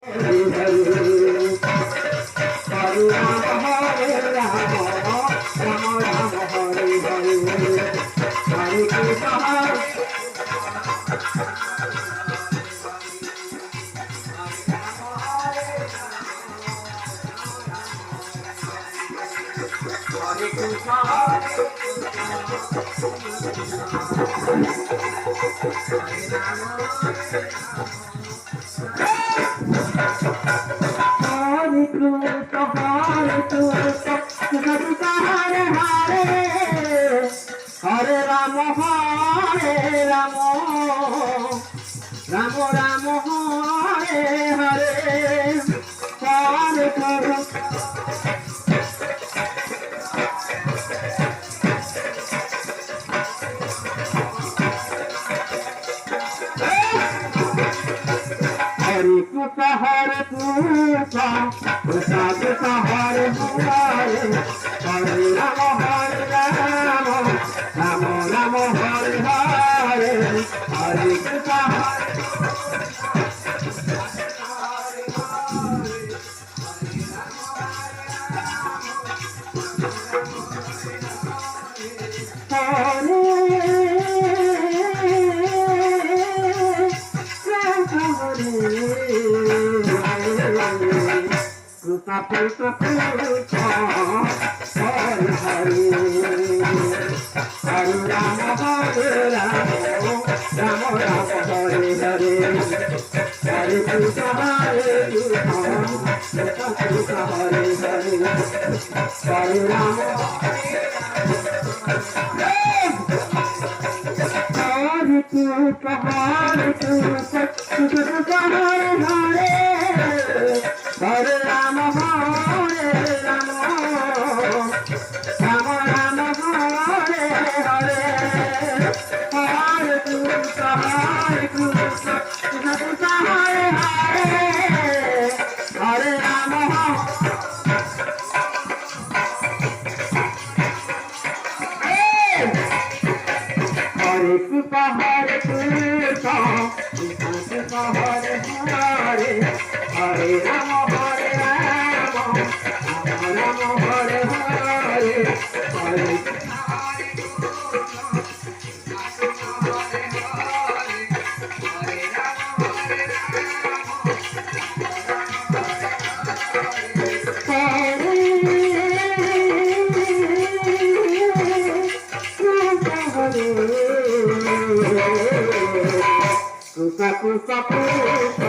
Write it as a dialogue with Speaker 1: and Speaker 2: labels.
Speaker 1: Hare Rama Hare Rama Rama Rama Hare Hare Hare Hare Hare Krishna Krishna Krishna Hare Hare Hare Rama Hare Rama Rama Rama Hare Hare Hare Krishna Krishna Krishna Hare Hare Hare Rama Hare Rama Rama Rama Hare Hare Hare Krishna Hare Krishna Krishna Krishna Hare Hare Hare Rama Hare Krishna Hare Krishna Krishna Hare Hare Hare Rama Hare Rama Rama Rama Hare Hare Hare Krishna Krishna Krishna Hare Hare Hare Rama Hare Krishna Hare Krishna Krishna Krishna Hare Hare Hare Rama Hare Rama Rama Rama Hare Hare Hare Krishna Krishna Krishna